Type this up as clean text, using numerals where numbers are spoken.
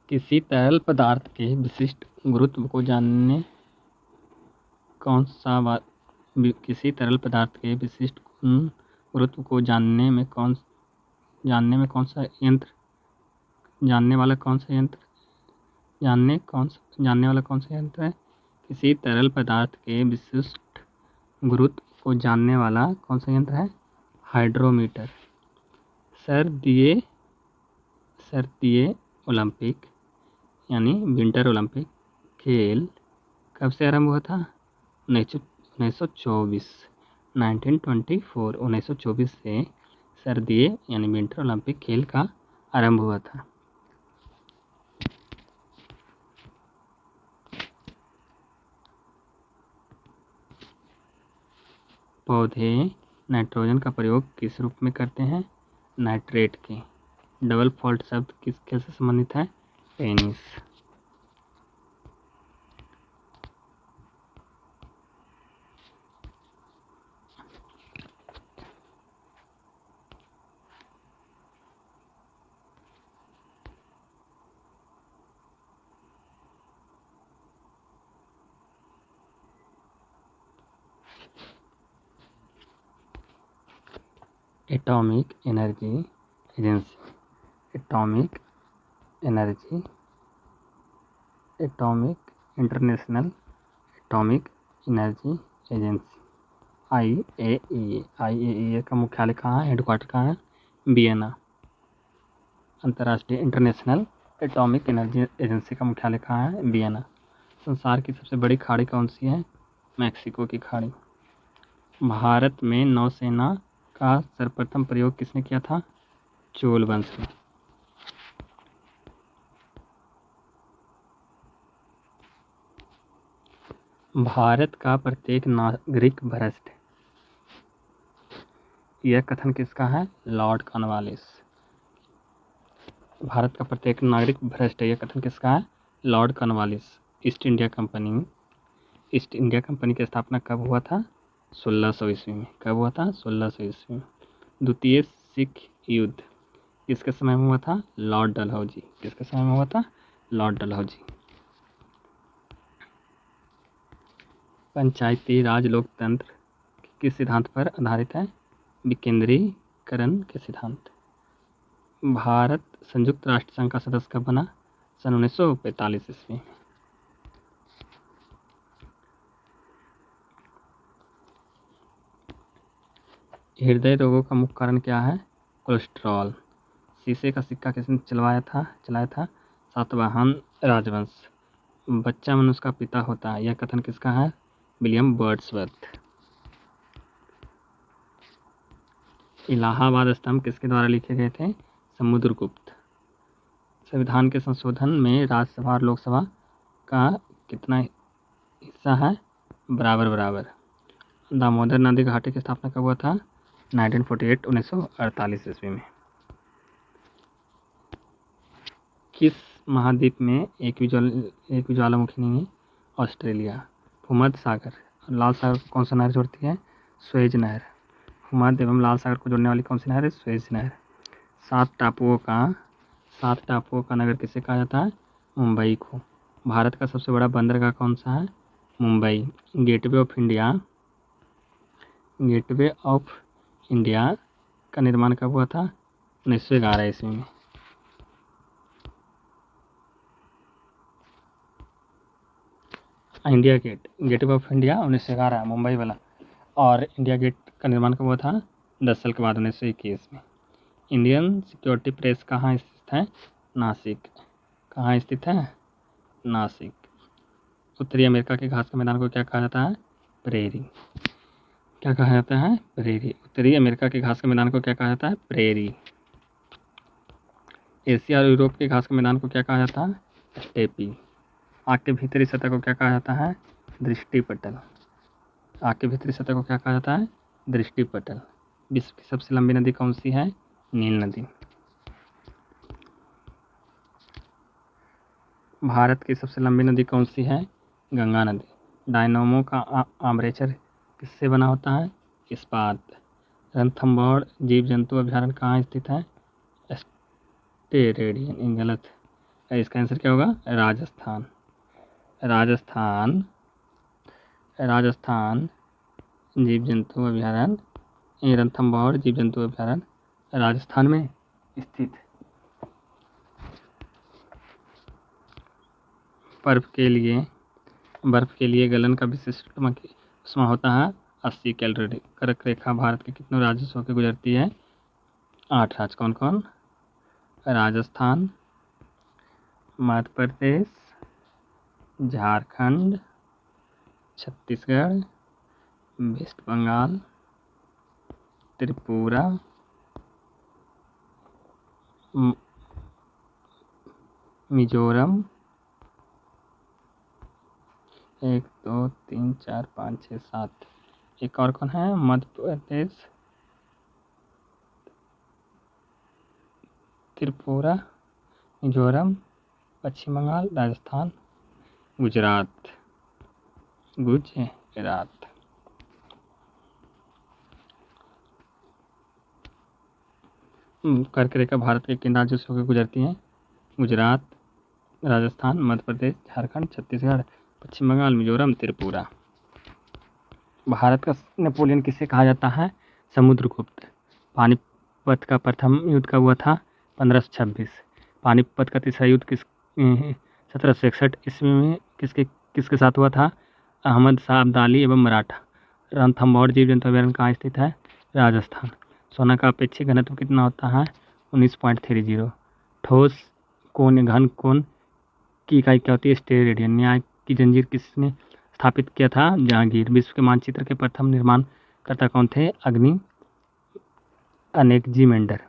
किसी तरल पदार्थ के विशिष्ट गुरुत्व को जानने किसी तरल पदार्थ के विशिष्ट गुरुत्व को जानने वाला कौन सा यंत्र है? किसी तरल पदार्थ के विशिष्ट गुरुत्व को जानने वाला कौन सा यंत्र है? हाइड्रोमीटर। सर्दियों ओलंपिक यानी विंटर ओलंपिक खेल कब से आरंभ हुआ था? 1924 1924 से सर्दियों यानी विंटर ओलंपिक खेल का आरंभ हुआ था। पौधे नाइट्रोजन का प्रयोग किस रूप में करते हैं? नाइट्रेट के। डबल फॉल्ट शब्द किससे संबंधित है? Penis. Atomic energy agency. International atomic energy agency IAEA का मुख्यालय कहाँ है? हेडक्वार्टर कहाँ है? वियना। अंतर्राष्ट्रीय इंटरनेशनल एटॉमिक एनर्जी एजेंसी का मुख्यालय कहाँ है? वियना। संसार की सबसे बड़ी खाड़ी कौन सी है? मैक्सिको की खाड़ी। भारत में नौसेना का सर्वप्रथम प्रयोग किसने किया था? चोल वंश में। भारत का प्रत्येक नागरिक भ्रष्ट। यह कथन किसका है? Lord Cornwallis. भारत का प्रत्येक नागरिक भ्रष्ट है, यह कथन किसका है? Lord Cornwallis. East India company की स्थापना कब हुआ था? 1600 ईस्वी में। कब हुआ था? 1600 ईस्वी में। द्वितीय सिख युद्ध किसके समय में हुआ था? लॉर्ड डलहौजी। किसके समय में हुआ था? लॉर्ड डलहौजी। पंचायती राज लोकतंत्र किस सिद्धांत पर आधारित है? विकेंद्रीकरण के सिद्धांत। भारत संयुक्त राष्ट्र संघ का सदस्य कब बना? सन 1945 ईस्वी में। हृदय रोगों का मुख्य कारण क्या है? कोलेस्ट्रॉल। शीशे का सिक्का किसने चलाया था? सातवाहन राजवंश। बच्चा मनुष्य का पिता होता है, यह कथन किसका है? William Wordsworth. इलाहाबाद स्तंभ किसके द्वारा लिखे गए थे? समुद्रगुप्त। संविधान के संशोधन में राज्यसभा और लोकसभा का कितना हिस्सा है? बराबर। दामोदर नदी घाटी की स्थापना कब हुआ था? 1948 ईस्वी में। किस महाद्वीप में एक ज्वालामुखी नहीं है? ऑस्ट्रेलिया। भूमध्य सागर और लाल सागर को कौन सा नहर जोड़ती है? स्वेज नहर। भूमध्य एवं लाल सागर को जोड़ने वाली कौन सी नहर है? स्वेज नहर। सात टापुओं का नगर किसे कहा जाता है? मुंबई को। भारत का सबसे बड़ा बंदरगाह कौन सा है? मुंबई। गेटवे ऑफ इंडिया का निर्माण कब हुआ था? 1911 ईस्वी में। India gateway of India 1911 Mumbai वाला। और इंडिया गेट का निर्माण कब हुआ था? 10 साल के बाद 1921 में। इंडियन सिक्योरिटी प्रेस कहाँ स्थित है? नासिक। कहाँ स्थित है? नासिक। उत्तरी अमेरिका के घास के मैदान को क्या कहा जाता है? प्रेरी। क्या कहा जाता है? प्रेरी। उत्तरी अमेरिका के घास के मैदान को क्या कहा जाता है? प्रेरी। एशिया और यूरोप के घास के मैदान को क्या कहा जाता है? स्टेपी। आँख के भीतरी सतह को क्या कहा जाता है? दृष्टिपटल। आँख के भीतरी सतह को क्या कहा जाता है? दृष्टिपटल। विश्व की सबसे लंबी नदी कौन सी है? नील नदी। भारत की सबसे लंबी नदी कौन सी है? गंगा नदी। डायनामो का आर्मेचर किससे बना होता है? इस्पात। रणथंभौर जीव जंतु अभयारण्य कहाँ स्थित है? स्टेरेडियन। गलत। इसका आंसर क्या होगा? राजस्थान। राजस्थान राजस्थान जीव जंतु अभयारण्य, ये रणथंभौर जीव जंतु अभयारण्य राजस्थान में स्थित। बर्फ के लिए गलन का विशिष्ट ऊष्मा होता है 80 कैलोरी। कर्क रेखा भारत के कितने राज्यों से होकर गुजरती है? 8 राज्य। कौन कौन? राजस्थान, मध्य प्रदेश, झारखंड, छत्तीसगढ़, वेस्ट बंगाल, त्रिपुरा, मिजोरम। 1 2 3 4 5 6 7। एक और कौन है? मध्य प्रदेश, त्रिपुरा, मिजोरम, पश्चिम बंगाल, राजस्थान, गुजरात। कर्क रेखा भारत के किन राज्यों से होकर गुजरती है? गुजरात, राजस्थान, मध्य प्रदेश, झारखंड, छत्तीसगढ़, पश्चिम बंगाल, मिजोरम, त्रिपुरा। भारत का नेपोलियन किसे कहा जाता है? समुद्रगुप्त। पानीपत का प्रथम युद्ध कब हुआ था? 1526। पानीपत का तीसरा युद्ध 1761 ईस्वी में किसके साथ हुआ था? अहमद शाह अब्दाली एवं मराठा। रणथंभौर जीव जंतु अभयारण्य कहाँ स्थित है? राजस्थान। सोना का अपेक्षित घनत्व कितना होता है? 19.30। ठोस कोण घन कोण की इकाई क्या होती है? स्टेरेडियन। न्याय की जंजीर किसने स्थापित किया था? जहांगीर। विश्व के मानचित्र के प्रथम निर्माणकर्ता कौन थे? अग्नि अनेकजी मेंडर।